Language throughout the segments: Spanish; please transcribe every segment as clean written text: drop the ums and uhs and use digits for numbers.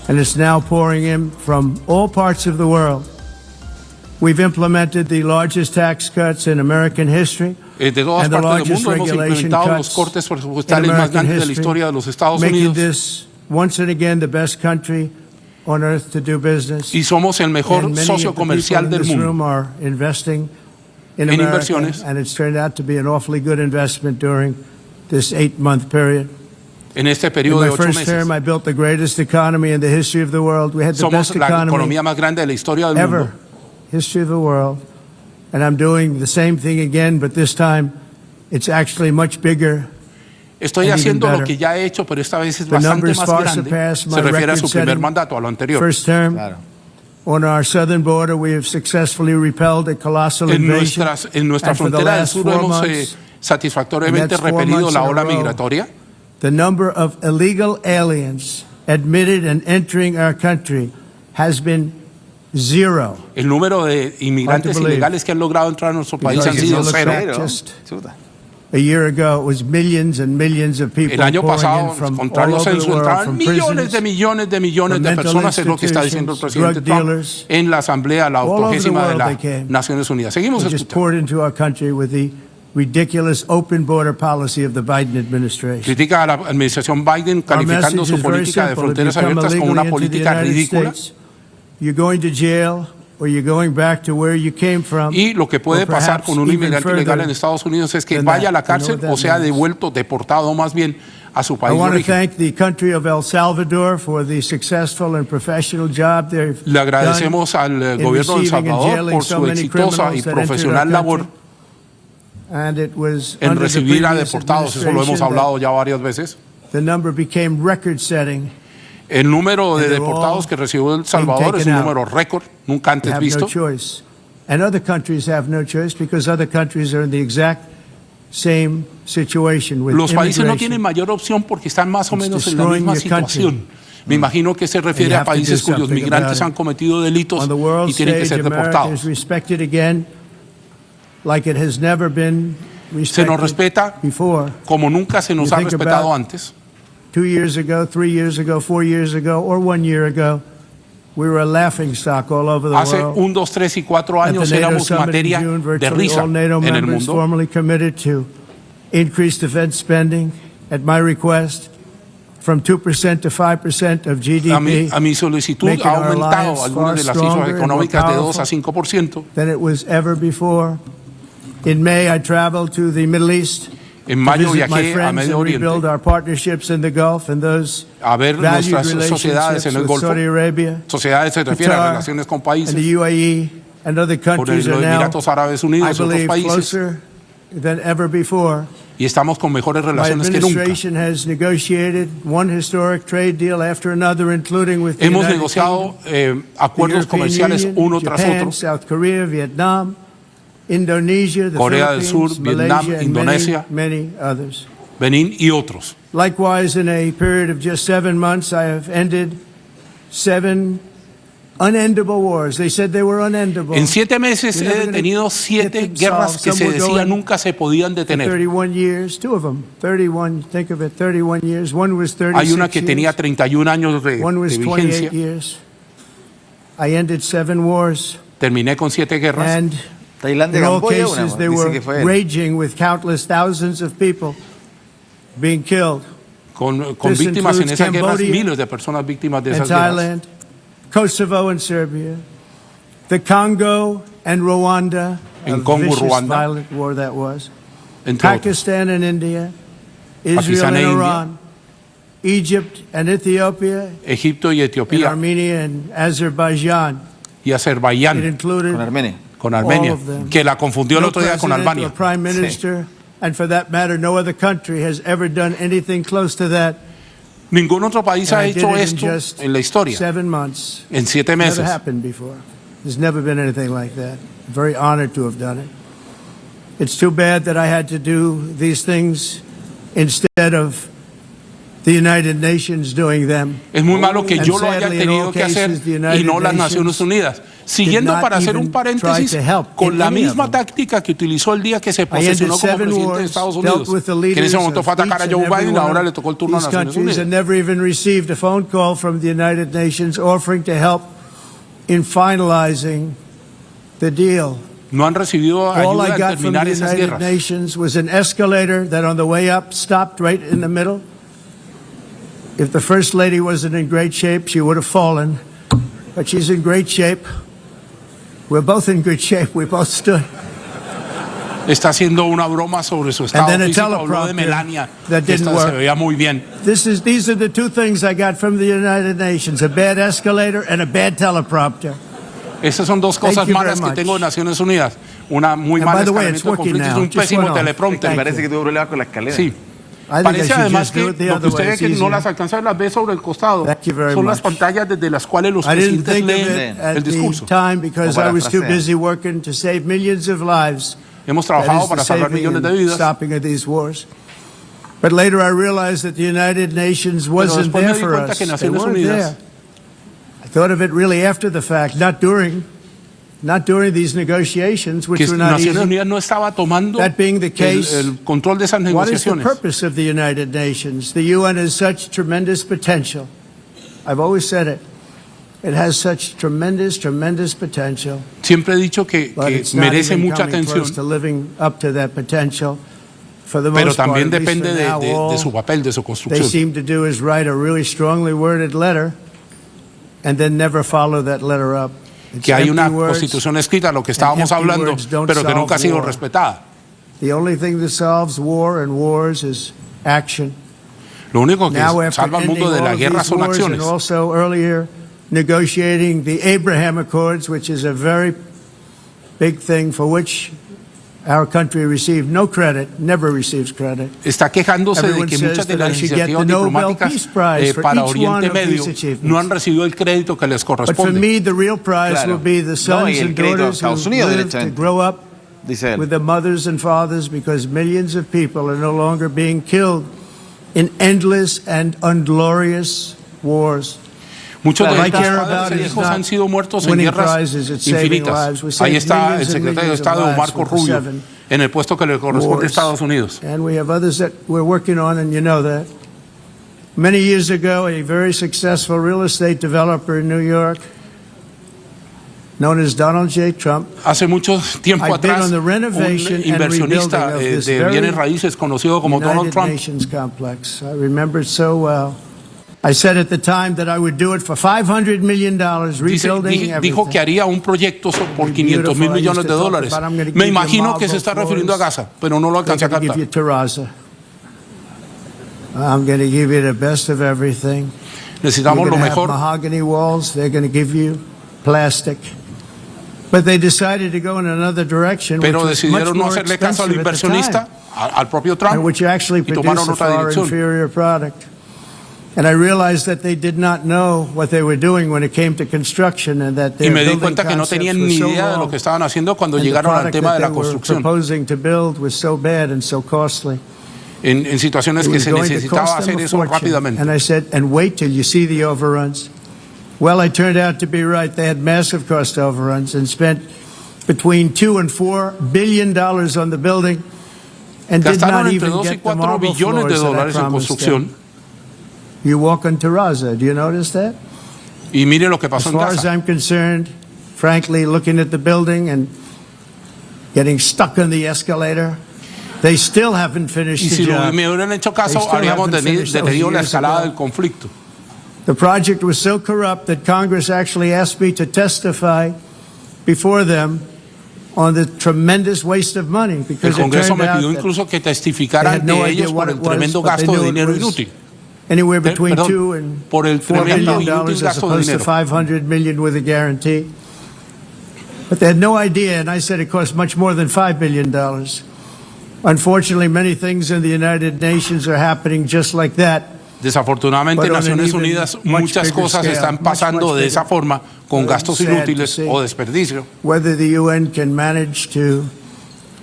and it's now pouring in from all parts of the world. We've implemented the largest tax cuts in American history. De todas partes del mundo hemos implementado los cortes presupuestales más grandes de la historia de los Estados Unidos. Making this once and again the best country on earth to do business. Y somos el mejor socio comercial del mundo. Are investing in America, inversiones. And it's turned out to be an awfully good investment during this 8-month period. En este periodo de 8 meses. In my first term, I built the greatest economy in the history of the world. We had the best economy la economía más grande de la historia del ever. mundo. History of the world. And I'm doing the same thing again, but this time it's actually much bigger. Estoy haciendo lo que ya he hecho, pero esta vez es bastante más grande. Se refiere a su primer mandato, a lo anterior. First term. Claro. On our southern border, we have successfully repelled a colossal invasion. En nuestra frontera del sur hemos satisfactoriamente repelido la ola migratoria. The number of illegal aliens admitted and entering our country has been zero. El número de inmigrantes ilegales que han logrado entrar a nuestro país han sido cero. A year ago, it was millions and millions of people. El año pasado, contrario censo, entraban millones de personas, es lo que está diciendo el presidente Trump en la Asamblea, la 80ª de las Naciones Unidas. Seguimos escuchando. Ridiculous open border policy of the Biden administration. Critica a la administración Biden calificando su política de fronteras abiertas como una política ridícula. You're going to jail or you're going back to where you came from. Y lo que puede pasar con un inmigrante ilegal en Estados Unidos es que vaya a la cárcel o sea devuelto, deportado más bien a su país de origen. I want to thank the country of El Salvador for the successful and professional job they've Le agradecemos al gobierno de El Salvador por su exitosa y profesional labor en recibir a deportados, eso lo hemos hablado ya varias veces. El número de deportados que recibió El Salvador es un número récord, nunca antes visto. Los países no tienen mayor opción porque están más o menos en la misma situación. Me imagino que se refiere a países cuyos migrantes han cometido delitos y tienen que ser deportados. Like it has never been se nos respeta como nunca se nos ha respetado antes. 2 years ago, 3 years ago, 4 years ago, or 1 year ago, we were a laughing stock all over the Hace world. 1, 2, 3 y 4 años éramos materia de risa en el mundo. Formally committed to increase defense spending at my request from 2% to 5% of GDP. A mi solicitud ha aumentado algunas de las cifras económicas de 2 a 5%. Than it was ever before. In May, I traveled to the Middle East. En mayo viajé a Medio Oriente a ver nuestras sociedades en el Golfo. Sociedades se refiere a relaciones con países, con los Emiratos Árabes Unidos y otros países. Y estamos con mejores relaciones que nunca. Hemos negociado acuerdos comerciales uno tras otro. Corea del Sur, Vietnam, Indonesia, Benín y otros. Likewise, in a period of just 7 months, I have ended 7 unendable wars. They said they were unendable. En 7 meses he detenido 7 guerras que se decía nunca se podían detener. 31 years, 2 of them. 31, think of it, 31 years. One was 36 Hay una que tenía 31 años de vigencia. Years. I ended 7 wars. Terminé con 7 guerras. And in all cases, they were raging with countless thousands of people being killed. Con víctimas en esas guerras, miles de personas víctimas de esas guerras. Thailand, Kosovo and Serbia, the Congo and Rwanda, en Congo, Ruanda, violent war that was, Pakistan and India, Israel and Iran, Egypt and Ethiopia, Egipto y Etiopía, Armenia and Azerbaijan, y Azerbaiyán, con Armenia, que la confundió el otro día con Albania. And for that matter, no other country has ever done anything close to that. Ningún otro país ha hecho esto en la historia. 7 months. En 7 meses. Never happened before. There's never been anything like that. I'm very honored to have done it. It's too bad that I had to do these things instead of the United Nations doing them. Es muy malo que And yo lo haya sadly, in tenido all que hacer cases, the y United no las Nations Naciones Unidas. Siguiendo, not para hacer even un paréntesis, try to help con in la any of misma them. táctica que utilizó el día que se I posesionó ended como 7 presidente de wars, Estados dealt Unidos, with the que en leaders ese momento of fue a atacar a each Joe and every Biden, one ahora of le tocó el turno a these Naciones countries, and Unidas. never even received a phone call from the United Nations offering to help in finalizing the deal. No han recibido All ayuda I en got from terminar the esas United guerras. Nations was an escalator that on the way up stopped right in the middle. If the First Lady wasn't in great shape, she would have fallen. But she's in great shape. We're both in good shape. We both stood. Está haciendo una broma sobre su estado then a físico. Habló de teleprompter Melania, that que didn't esta se work. veía muy bien. These are the two things I got from the United Nations, a bad escalator and a bad teleprompter. Esas son dos Thank cosas you malas very que tengo de much. Naciones Unidas. Una muy And mala by the way, it's escalamiento de working conflictos y now. un Just pésimo went on. teleprompter. Thank Parece you. que tuvo problema con la escalera. Sí. I think I Parece should además just do que it the lo que other usted way. ve It's que no easier. las alcanza, las ve sobre el costado. Thank you very Son much. las pantallas desde las cuales los I didn't presidentes think of it leen at el the discurso. time because O I was too parafrasea. busy working to save millions of lives. Hemos That trabajado is the para salvar saving millones de and vidas, stopping of these wars. But later I realized that the United Nations pero wasn't después me there di for cuenta us. que They Naciones weren't Unidas there. I thought of it really after the fact, not during these negotiations, which que were not Naciones easy. Unidas no estaba tomando That being the case, el control de esas What is the negociaciones. purpose of the United Nations? The UN has such tremendous potential. I've always said it. It has such tremendous potential. Siempre he dicho que But it's not merece even mucha coming close atención, to living up to that potential. For the pero most part, también at least depende for now, de all su papel, de su they construcción. seem to do is write a really strongly worded letter and then never follow that letter up. It's Que hay una empty words. constitución escrita, lo que estábamos empty hablando, words don't pero que solve nunca ha sido war. respetada. The only thing that solves war and wars is action. Lo único que Now, after salva al ending mundo de all la of guerra these son wars and acciones. also earlier negotiating the Abraham Accords, which is a very big thing for which our country received no credit, never receives credit. Está quejándose de Everyone que says muchas de that las I should get iniciativas the Nobel diplomáticas Peace Prize for para each Oriente one of Medio these achievements. no han recibido el crédito que les But for corresponde. me, the real prize Claro. will be the No, sons y el and crédito a daughters who Estados Unidos, live to directamente. grow up Dice él. with the mothers and fathers, because millions of people are no longer being killed in endless and unglorious wars. Muchos de What I estos care padres about e is hijos not han sido muertos en winning guerras prizes, it's saving infinitas. lives. We Ahí saved está el millions and secretario de millions of Estado lives Marco with the Rubio 7 en el puesto que le corresponde a wars. Estados Unidos. And we have others that we're working on, and you know that. Many years ago, a very successful real estate developer in New York, known as Donald J. Trump, Hace mucho tiempo I've been atrás, on the un renovation and inversionista rebuilding of this de very bienes raíces conocido como Donald United Trump Nations complex. I remember it so well. I said at the time that I would do it for $500 million, rebuilding dijo que everything. haría un proyecto por 500 mil millones de dólares. Me imagino que se está refiriendo a Gaza, pero no lo alcancé a I'm going to captar. give you terraza. I'm going to give you the best of everything. Necesitamos You're lo going to have mejor, mahogany walls. They're going to give you plastic. But they decided to go in another direction, which pero was much decidieron no more hacerle caso al expensive at the inversionista, time, al propio and Trump, which actually y tomaron produced a otra far dirección. inferior product. And I realized that they did not know what they were doing when it came to construction, and that Y their me di building cuenta que no concepts tenían were ni so idea de lo wrong, que estaban haciendo cuando and the llegaron al product tema that de la they were construcción. proposing to build was so bad and so costly. En situaciones It que was se going to necesitaba cost them hacer a eso fortune. rápidamente. And I said, and wait till you see the overruns. Well, I turned out to be right. They had massive cost overruns and spent between $2 and $4 billion on the building and did Gastaron not entre even 2 y get the 4 marble billones de floors that I dólares en promised construcción. them. You walk on terraza. Do you notice that? Y mire lo que As pasó en far as Gaza. I'm concerned, frankly, looking at the building and getting stuck on the escalator, they still haven't finished Y the si job. me hubieran hecho caso, They still habríamos haven't finished those detenido la years escalada ago. del conflicto. The project was so corrupt that Congress actually asked me to testify before them on the tremendous waste of money, El because it Congreso turned me out pidió that incluso que they testificara had no ante idea ellos what por el it was, tremendo but they gasto de knew it dinero was inútil. anywhere between Perdón, 2 and por el $4 tremendo billion y inútil as gasto de opposed to dinero. $500 million with a guarantee. But they had no idea, and I said it cost much more than $5 billion. Unfortunately, many things in the United Nations are happening just like that. Desafortunadamente, But en on an Naciones even Unidas much muchas bigger cosas scale, están much pasando de esa bigger. forma, con Very gastos sad to inútiles see. o desperdicio. Whether the UN can manage to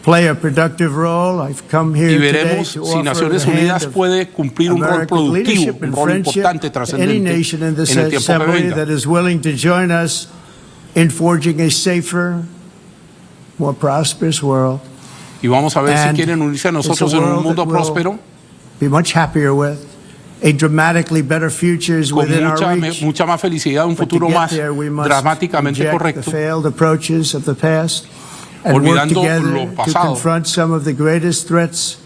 play a productive role. I've come here y today veremos to si offer Naciones the hand Unidas of puede cumplir un rol American productivo, leadership un and rol friendship importante, to any trascendente nation in this en el tiempo que assembly venga. that is willing to join us in forging a safer, more prosperous world. Y vamos a ver si And quieren unirse a nosotros it's a en un world mundo that will próspero, be much happier with. A dramatically better future is con within our reach. mucha más felicidad, un But to futuro get más there, we must dramáticamente reject correcto, the failed approaches of the past and work olvidando together lo to pasado confront some of the greatest threats.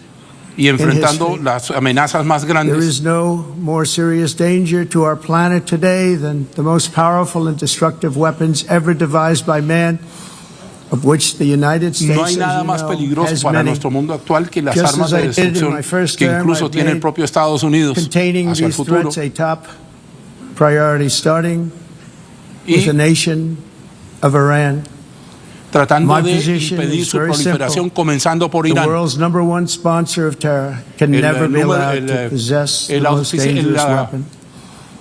y enfrentando history. las amenazas más There grandes. is no more serious danger to our planet today than the most powerful and destructive weapons ever devised by man, of which the United States, No hay nada más peligroso has para many. nuestro mundo actual que las Just armas as de I did in destrucción my first que term, incluso I've tiene el made propio Estados Unidos Containing hacia el these futuro. threats a top priority, starting with the Y nation of Iran. tratando My de position impedir is su very proliferación, simple. comenzando por The Irán. world's number one sponsor of terror can El, never be número- allowed to possess the most dangerous weapon.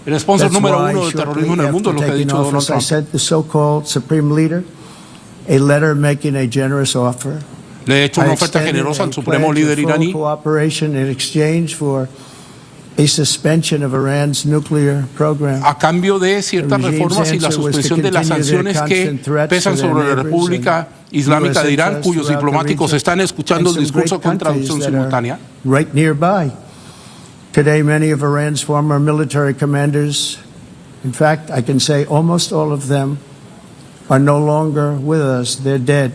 El sponsor That's número why, uno del terrorismo en el mundo es lo shortly que ha after dicho taking Donald office, I Trump. sent the so-called supreme leader a letter making a generous offer. Le he hecho I una oferta extended generosa a al supremo pledge of líder full iraní cooperation in exchange for a suspension of Iran's nuclear program. a cambio de ciertas The regime's reformas y la answer was to suspensión de las continue their sanciones que constant threats pesan to their sobre la neighbors República and Islámica US de Irán, interests cuyos throughout the diplomáticos region, están escuchando and el some great discurso con countries traducción that are simultánea. right nearby. Today, many of Iran's former military commanders, in fact, I can say almost all of them, are no longer with us. They're dead.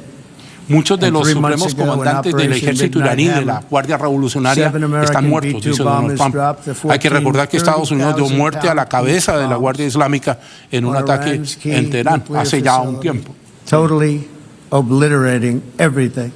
Muchos de And los 3 months supremos ago, in comandantes del Operation ejército Midnight iraní, de Hammer, la Guardia Revolucionaria, 7 American están muertos, B-2 dice Donald bombers Trump. dropped the Hay que recordar que Estados Unidos dio muerte a la cabeza de la 30,000 Guardia Islámica en un on ataque Iran's key en Teherán nuclear hace ya un facility, tiempo. totally obliterating everything.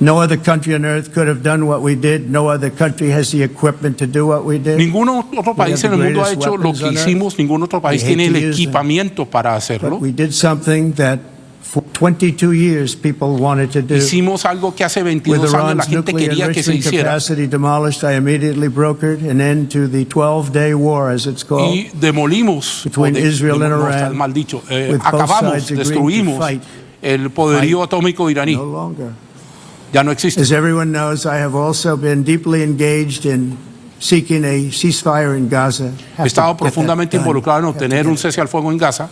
No other country on earth could have done what we did. No other country has the equipment to do what we did. Ningún otro país en el mundo ha hecho lo weapons que on earth. hicimos, ningún otro país We hate tiene el to use them. equipamiento para But hacerlo. we did something that for 22 years people wanted to do. Hicimos algo que hace With 22 años la Iran's gente nuclear quería que se enrichment hiciera. capacity demolished, I immediately brokered an end to the 12-day war, as it's called. Y demolimos, Between Israel and no, Iran, está mal dicho, with both acabamos, sides agreeing to destruimos fight. el poderío atómico iraní. No longer. Ya no existe. As everyone knows, I have also been deeply engaged in seeking a ceasefire in Gaza. He estado profundamente involucrado en obtener un cese al fuego en Gaza.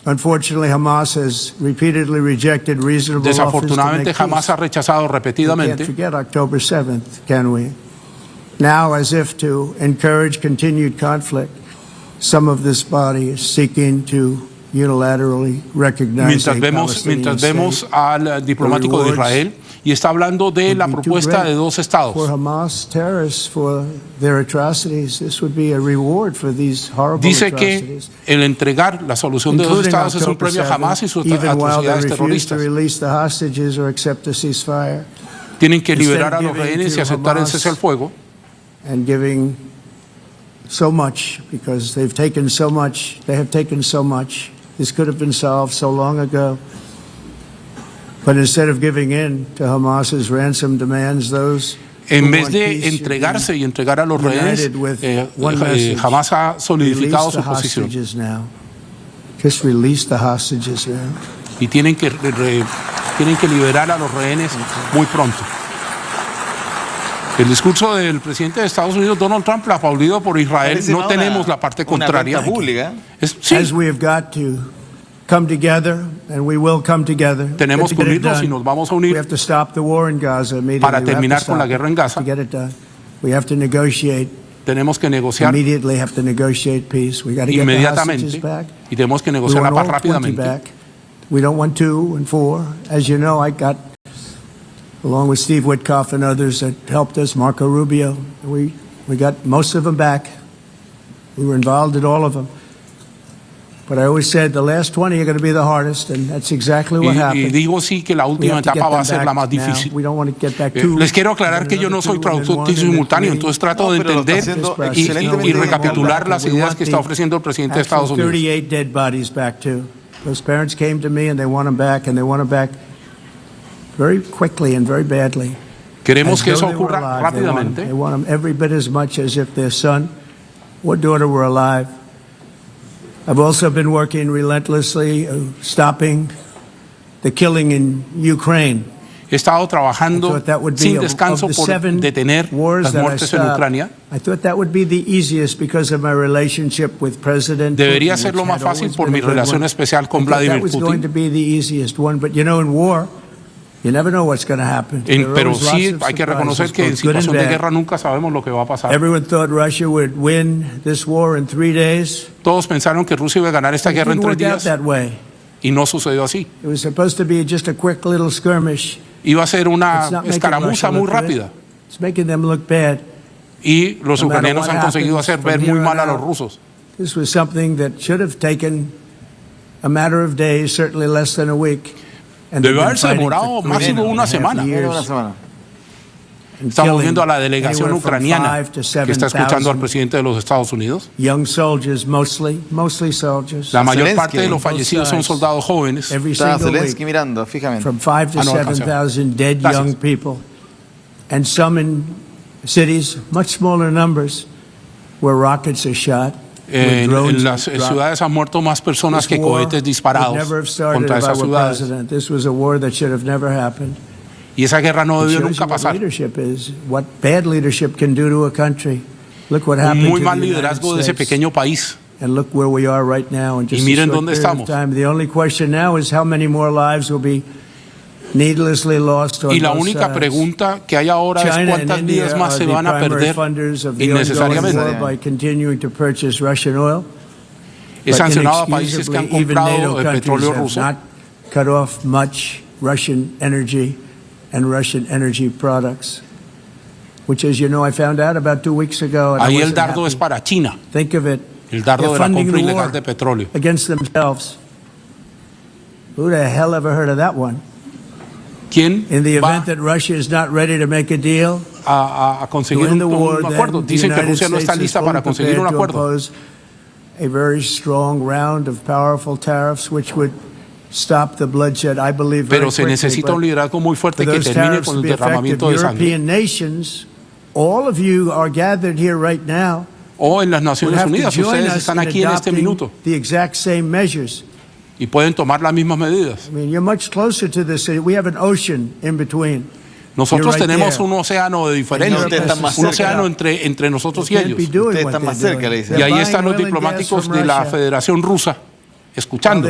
Unfortunately, Hamas has repeatedly rejected reasonable offers to Desafortunadamente, make Hamas peace. ha rechazado We can't repetidamente. forget October 7th, can we? Now, as if to encourage continued conflict, some of this body is seeking to unilaterally recognize a Mientras Palestinian vemos state. al diplomático de Israel y está hablando de la Would be too propuesta great de dos For estados. Hamas terrorists, for their atrocities, this would be a reward for these horrible Dice que atrocities. el entregar la solución de dos Including estados es un October premio a 7th, Hamas y sus even while they atrocidades refuse to terroristas. release the hostages or accept a ceasefire, Tienen que Instead liberar a of los giving rehenes y to aceptar el Hamas cese al fuego. and giving so much because they've taken so much. They have taken so much. This could have been solved so long ago. But instead of giving in to Hamas's ransom demands, those En who vez want de peace should be entregarse y entregar a los rehenes, united with one message. Hamas ha solidificado Release the su posición. hostages now. Just release the hostages now. Y tienen que liberar a los rehenes muy pronto. El discurso del presidente de Estados Unidos, Donald Trump, aplaudido por Israel, Parece no más tenemos la parte contraria. Una venta pública. Sí, As we have got to come together, and we will come together. tenemos to que get it unirnos y done. nos vamos a We unir have to stop the war in Gaza immediately. para We have to terminar con la stop guerra it en Gaza. to get it done. We have to negotiate. Tenemos que negociar Immediately have to negotiate peace. We got to get the inmediatamente hostages back. y tenemos que We negociar la want paz all 20 rápidamente. back. We don't want 2 and 4. As you know, I got, along with Steve Witkoff and others that helped us, Marco Rubio, we got most of them back. We were involved in all of them. But I always said the last 20 are going to be the hardest, and that's exactly what Y happened. digo sí que la We última have to get etapa va a them ser la back más now. difícil. We don't want to get back 2. Les quiero aclarar que yo no soy traductor simultáneo, entonces trato de No, pero lo está entender haciendo y excelentemente bien. recapitular las ideas que está ofreciendo el presidente de Estados Unidos. 38 dead bodies back too. Those parents came to me and they want them back, and they want them back very quickly and very badly. Queremos As que eso though they were ocurra alive. rápidamente. They want them every bit as much as if their son or daughter were alive. I've also been working relentlessly, stopping the killing in Ukraine. He estado trabajando sin descanso por detener las muertes en Ucrania. Debería ser lo más fácil por mi relación especial con Vladimir Putin. Pero sí hay que reconocer que en situación de guerra nunca sabemos lo que va a pasar. Todos pensaron que Rusia iba a ganar esta guerra en 3 días y no sucedió así. Iba a ser una escaramuza muy rápida. Y los ucranianos han conseguido hacer ver muy mal a los rusos. Debe haberse demorado máximo una semana. Estamos viendo a la delegación ucraniana que está escuchando al presidente de los Estados Unidos. La mayor parte de los fallecidos son soldados jóvenes. Está Zelensky mirando fijamente. From 5 to 7,000 dead young people, and some in cities, much smaller numbers, where rockets are shot. En las ciudades han muerto más personas que cohetes disparados contra esas ciudades. Y esa guerra no debió nunca pasar. Un muy mal liderazgo de ese pequeño país. Y miren dónde estamos. Y la única pregunta que hay ahora es cuántas vidas más se van a perder innecesariamente. He sancionado a países que han comprado petróleo ruso. Ahí el dardo es para China. El dardo de la compra ilegal de petróleo. Who the hell ever heard of that one? ¿Quién in the va event that Russia is not ready to make a deal, a conseguir un acuerdo? Dicen que Rusia no está lista para conseguir un acuerdo. A very strong round of powerful tariffs which would stop the bloodshed, I believe, very Pero se necesita un liderazgo muy fuerte que termine con el derramamiento de sangre. European nations, all of you are gathered here right now. O en las Naciones Unidas, ustedes están aquí en este minuto. The exact same measures. Y pueden tomar las mismas medidas. I mean, you're much closer to this. We have an ocean in between. Nosotros tenemos un océano de diferencia, un océano entre nosotros y ellos. Ustedes están más cerca, le dicen. Y ahí están los diplomáticos de la Federación Rusa, escuchando.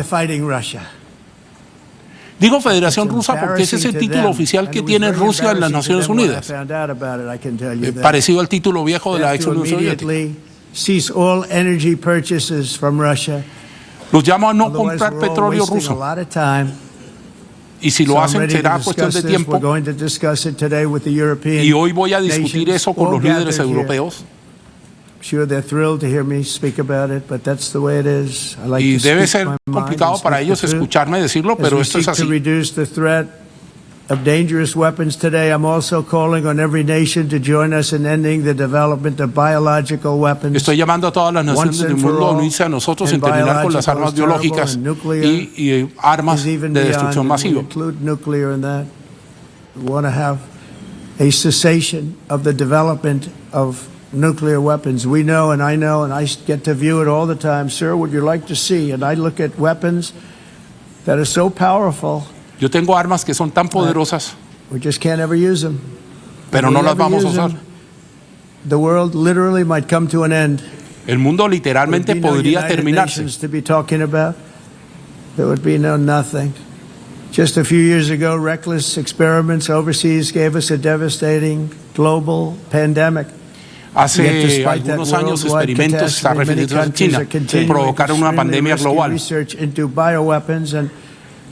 Digo Federación Rusa porque ese es el título oficial que tiene Rusia en las Naciones Unidas. Parecido al título viejo de la ex Unión Soviética. Los llamo a no comprar petróleo ruso. Y si lo hacen será cuestión de tiempo. Y hoy voy a discutir eso con los líderes europeos. Y debe ser complicado para ellos escucharme decirlo, pero esto es así. Of dangerous weapons today, I'm also calling on every nation to join us in ending the development of biological weapons. Estoy llamando a todas las naciones del mundo a unirse a nosotros en terminar con las armas biológicas y armas de destrucción masiva. We want to have a cessation of the development of nuclear weapons. We know, and I get to view it all the time. Sir, would you like to see? And I look at weapons that are so powerful. Yo tengo armas que son tan poderosas, we just can't ever use them. Pero no las vamos a usar. The world literally might come to an end. El mundo literalmente podría terminarse. There would be no nothing. Just a few years ago, reckless experiments overseas gave us a devastating global pandemic. Hace algunos años experimentos, está refiriendo a China, provocaron una pandemia global.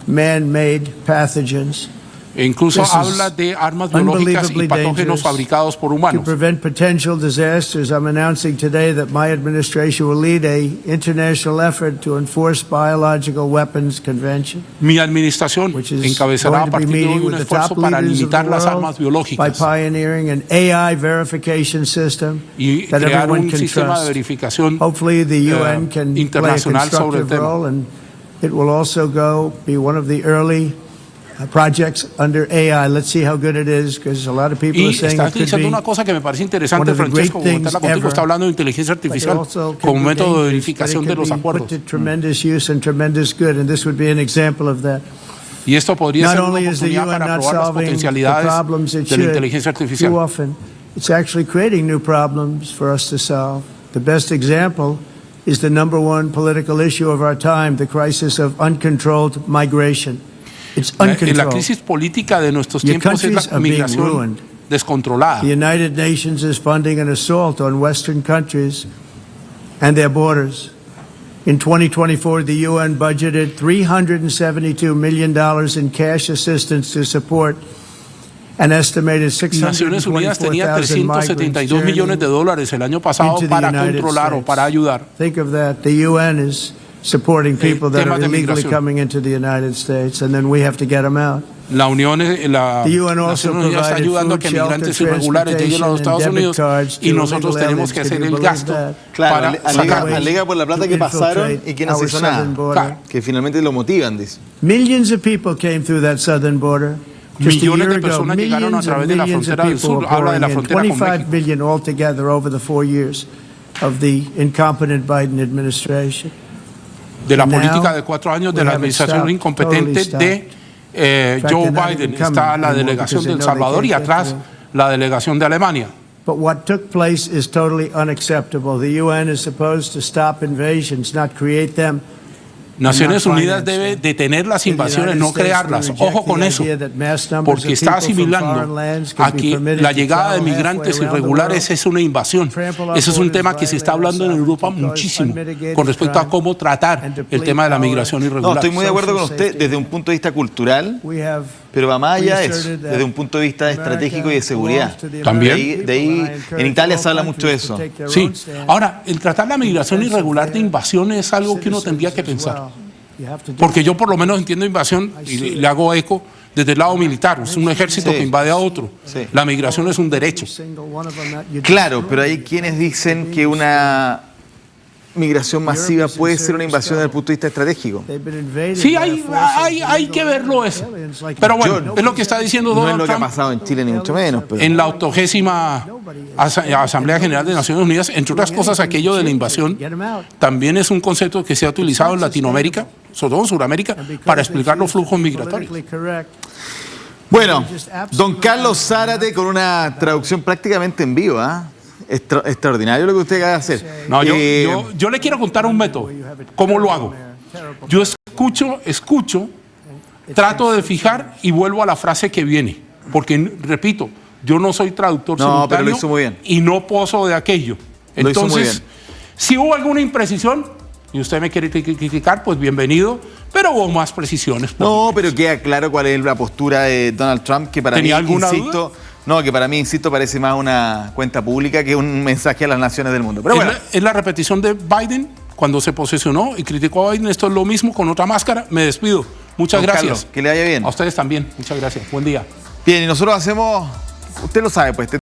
Man-made pathogens. E incluso habla de armas biológicas y patógenos fabricados por humanos. To prevent potential disasters, I'm announcing today that my administration will lead an international effort to enforce biological weapons convention. Mi administración encabezará a partir de hoy un esfuerzo para limitar las armas biológicas. By pioneering an AI verification system y crear un sistema de verificación internacional sobre el tema. It will also be one of the early projects under AI. Let's see how good it is, because a lot of people are saying it could be una cosa que me parece interesante, Francesco, contigo está hablando de inteligencia artificial como método de verificación de los acuerdos. Tremendous use and tremendous good, and this would be an example of that. Y esto podría Not ser una only is the oportunidad UN para not probar las solving the potencialidades problems it de la should, inteligencia too artificial. often, it's actually creating new problems for us to solve. The best example is the #1 political issue of our time, the crisis of uncontrolled migration. It's La uncontrolled. crisis política de nuestros Your tiempos es countries la are being migración ruined. descontrolada. The United Nations is funding an assault on Western countries and their borders. In 2024, the UN budgeted $372 million in cash assistance to support an estimated Naciones Unidas tenía 624,000 migrants 372 millones de dólares el año pasado into the para United controlar States. o para ayudar. Think of that. The UN is supporting people that temas are de illegally migración. coming into the United States, and then we have to get them out. La Unión, la The UN also Naciones Unidas está provided ayudando a food, que shelter, migrantes irregulares lleguen a los Estados transportation, Unidos and debit cards y to nosotros illegal tenemos que aliens. hacer Can el you believe gasto that? Claro, para sacar. alega por la plata que pasaron y que no se hizo nada. Claro. Que finalmente lo motivan, dice. Millions of people came through that southern border. Just a Millones year de ago, personas llegaron a millions través and de la millions of frontera del people sur. were Habla de la pouring in, frontera con 25 México. billion altogether over the 4 years of the incompetent Biden administration. De la And política now de 4 años de we la have it administración stopped, incompetente totally de fact, Joe they're not Biden. even coming Está la anymore delegación because they de El know they Salvador y can't get atrás through. la delegación de Alemania. But what took place is totally unacceptable. The UN is supposed to stop invasions, not create them. Naciones Unidas debe detener las invasiones, no crearlas. Ojo con eso, porque está asimilando a que la llegada de migrantes irregulares es una invasión. Ese es un tema que se está hablando en Europa muchísimo con respecto a cómo tratar el tema de la migración irregular. No, estoy muy de acuerdo con usted desde un punto de vista cultural, pero va más allá de eso, desde un punto de vista estratégico y de seguridad. También. De ahí en Italia se habla mucho de eso. Sí. Ahora, el tratar la migración irregular de invasión es algo que uno tendría que pensar. Porque yo por lo menos entiendo invasión y le hago eco desde el lado militar. Es un ejército que invade a otro. Sí. La migración es un derecho. Claro, pero hay quienes dicen que una migración masiva puede ser una invasión desde el punto de vista estratégico. Sí, hay que verlo eso. Pero bueno, es lo que está diciendo No es Donald lo que ha Trump pasado en Chile, ni mucho menos. Pero... en la 80ª Asamblea General de Naciones Unidas. Entre otras cosas, aquello de la invasión también es un concepto que se ha utilizado en Latinoamérica, sobre todo en Sudamérica, para explicar los flujos migratorios. Bueno, don Carlos Zárate con una traducción prácticamente en vivo, ¿ah? Extraordinario lo que usted acaba de hacer. No, yo le quiero contar un método. ¿Cómo lo hago? Yo escucho, trato de fijar y vuelvo a la frase que viene. Porque, repito, yo no soy traductor simultáneo pero lo hizo muy bien. Y no poso de aquello. Lo hizo muy Entonces, bien. si hubo alguna imprecisión y usted me quiere criticar, pues bienvenido, pero hubo más precisiones. No, pero queda claro cuál es la postura de Donald Trump, que para mí, ¿Tenía alguna insisto, duda? No, que para mí, insisto, parece más una cuenta pública que un mensaje a las naciones del mundo. Pero bueno, Es la repetición de Biden cuando se posesionó y criticó a Biden. Esto es lo mismo con otra máscara. Me despido. Muchas don gracias. Carlos, que le vaya bien. A ustedes también. Muchas gracias. Buen día. Bien, y nosotros hacemos, usted lo sabe, pues,